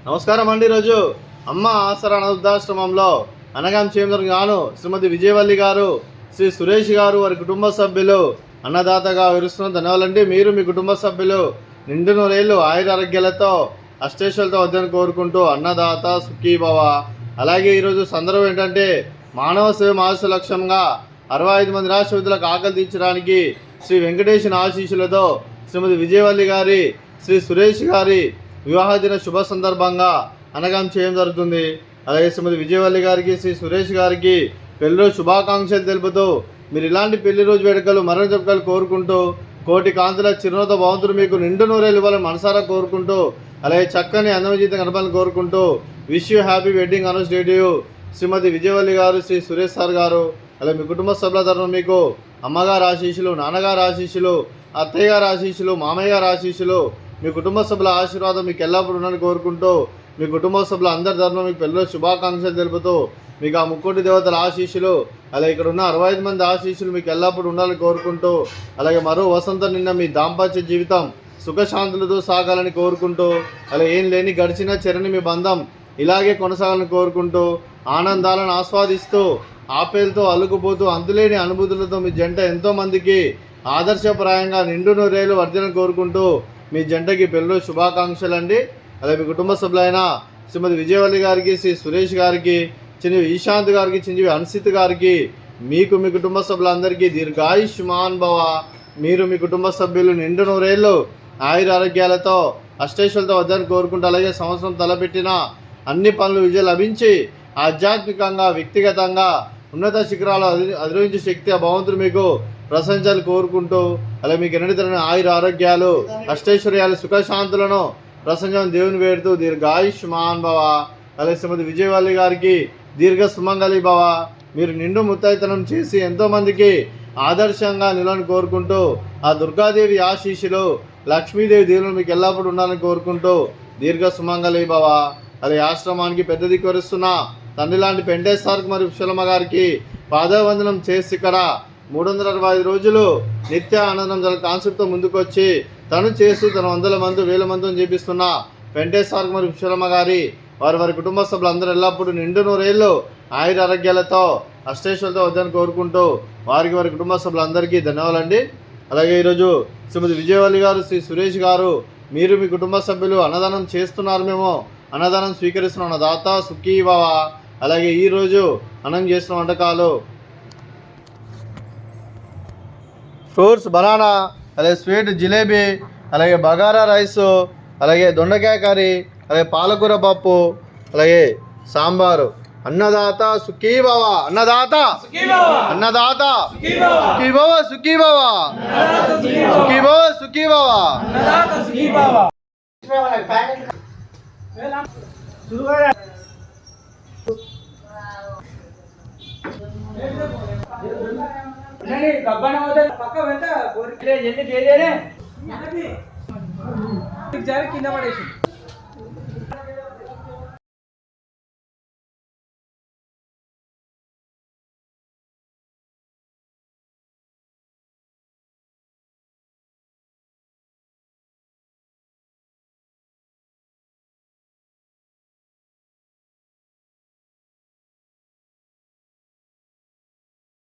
నమస్కారం అండి. ఈరోజు అమ్మ ఆసరా వృద్ధాశ్రమంలో అనగాం చేమర్ గాను శ్రీమతి విజయవల్లి గారు, శ్రీ సురేష్ గారు, వారి కుటుంబ సభ్యులు అన్నదాతగా విరుస్తున్న ధన్యవాదాలండి. మీరు మీ కుటుంబ సభ్యులు నిండు నూరేళ్ళు ఆయురారోగ్యాలతో అష్టేశ్వలతో వద్దని కోరుకుంటూ అన్నదాత సుఖీభవ. అలాగే ఈరోజు సందర్భం ఏంటంటే మానవ సేవ మానవ లక్ష్యంగా 65 మంది రాష్ట్ర విధులకు ఆకలి తీర్చడానికి శ్రీ వెంకటేశ్వర ఆశీస్సులతో శ్రీమతి విజయవల్లి గారి, శ్రీ సురేష్ గారి వివాహ దిన శుభ సందర్భంగా అనగాం చేయడం జరుగుతుంది. అలాగే శ్రీమతి విజయవల్లి గారికి, శ్రీ సురేష్ గారికి పెళ్లి శుభాకాంక్షలు తెలుపుతూ మీరు ఇలాంటి పెళ్లి రోజు వేడుకలు మరణ జరుపుకలు కోరుకుంటూ కోటి కాంతుల చిరునవ్వుతో భగవంతుడు మీకు నిండు నూరేళ్ళు ఇవ్వాలని మనసారా కోరుకుంటూ, అలాగే చక్కని అందమైన జీవితం గడపాలని కోరుకుంటూ wish you happy wedding announce to you Shrimati Vijayavalli గారు, శ్రీ సురేష్ సార్ గారు. అలాగే మీ కుటుంబ సభ్యుల తరఫున మీకు అమ్మగారు ఆశీస్సులు, నాన్నగారు ఆశీస్సులు, అత్తయ్య గారు ఆశీస్సులు, మామయ్య గారు ఆశీస్సులు, మీ కుటుంబ సభ్యుల ఆశీర్వాదం మీకు ఎల్లప్పుడూ ఉండాలని కోరుకుంటూ మీ కుటుంబ సభ్యుల అందరి తరఫున మీకు పెళ్ళిలో శుభాకాంక్షలు తెలుపుతూ మీకు ఆ ముక్కోటి దేవతల ఆశీస్సులు, అలాగే ఇక్కడ ఉన్న 65 మంది ఆశీస్సులు మీకు ఎల్లప్పుడూ ఉండాలని కోరుకుంటూ, అలాగే మరో వసంతం నిన్న మీ దాంపత్య జీవితం సుఖశాంతులతో సాగాలని కోరుకుంటూ, అలా ఏం లేని గడిచిన చెరని మీ బంధం ఇలాగే కొనసాగాలని కోరుకుంటూ, ఆనందాలను ఆస్వాదిస్తూ ఆపేలతో అలుకుపోతూ అంతులేని అనుభూతులతో మీ జంట ఎంతోమందికి ఆదర్శప్రాయంగా నిండు నూరేళ్ళు వర్ధనని కోరుకుంటూ మీ జంటకి పెళ్ళి శుభాకాంక్షలు అండి. అలాగే మీ కుటుంబ సభ్యులైన శ్రీమతి విజయవల్లి గారికి, శ్రీ సురేష్ గారికి, చిన్నవి ఈశాంత్ గారికి, చిన్నవి అన్సిత్ గారికి, మీకు మీ కుటుంబ సభ్యులందరికీ దీర్ఘాయుష్మాన్ భవ. మీరు మీ కుటుంబ సభ్యులు నిండు నూరేళ్ళు ఆయురారోగ్యాలతో అష్టేశ్వలతో వద్దని కోరుకుంటూ, అలాగే సంవత్సరం తలపెట్టిన అన్ని పనులు విజయం లభించి ఆధ్యాత్మికంగా వ్యక్తిగతంగా ఉన్నత శిఖరాలు అధిరోహించే శక్తి ఆ భగవంతుడు మీకు ప్రశంసలు కోరుకుంటూ, అలాగే మీకు ఎన్నడితరమైన ఆయుర ఆరోగ్యాలు అష్టైశ్వర్యాలు సుఖశాంతులను ప్రశంసలను దేవుని వేడుతూ దీర్ఘాయుష్మాన్ భవ. అలాగే శ్రీమతి విజయవల్లి గారికి దీర్ఘ సుమంగళి భవ. మీరు నిండు ముత్తైతనం చేసి ఎంతోమందికి ఆదర్శంగా నిలని కోరుకుంటూ ఆ దుర్గాదేవి ఆశీస్సులు, లక్ష్మీదేవి దేవులు మీకు ఎల్లప్పుడూ ఉండాలని కోరుకుంటూ దీర్ఘ సుమంగళి భవ. అలాగే ఆశ్రమానికి పెద్ద దిక్కు వరుస్తున్న తండ్రి లాంటి పెంటేశ్వర్కి మరియు పుష్పలమ్మ గారికి పాదవందనం చేసి ఇక్కడ 365 రోజులు నిత్య ఆనందం గల కాన్సెప్ట్తో ముందుకు వచ్చి తను చేస్తూ తన 100 మంది 1000 మందిని చేపిస్తున్న పెంటేశ్వర్కి మరియు పుష్పలమ్మ గారి వారి కుటుంబ సభ్యులు అందరూ ఎల్లప్పుడూ నిండు నూరేళ్ళు ఆయుర ఆరోగ్యాలతో అష్టేశ్వలతో వద్దని కోరుకుంటూ వారి కుటుంబ సభ్యులందరికీ ధన్యవాదాలండి. అలాగే ఈరోజు శ్రీమతి విజయవల్లి గారు, శ్రీ సురేష్ గారు, మీరు మీ కుటుంబ సభ్యులు అన్నదానం చేస్తున్నారు, మేము అన్నదానం స్వీకరిస్తున్న దాత సుఖీభవ. అలాగే ఈరోజు అన్నం చేస్తున్న వంటకాలు ఫ్రూట్స్ బనానా, అలాగే స్వీట్ జిలేబీ, అలాగే బగారా రైస్, అలాగే దొండకాయ కర్రీ, అలాగే పాలకూర పప్పు, అలాగే సాంబారు. అన్నదాత సుఖీభవ, అన్నదాత అన్నదాత సుఖీభవ, సుఖీభవ సుఖీభవ, సుఖీభవ. పక్క కింద పడేసి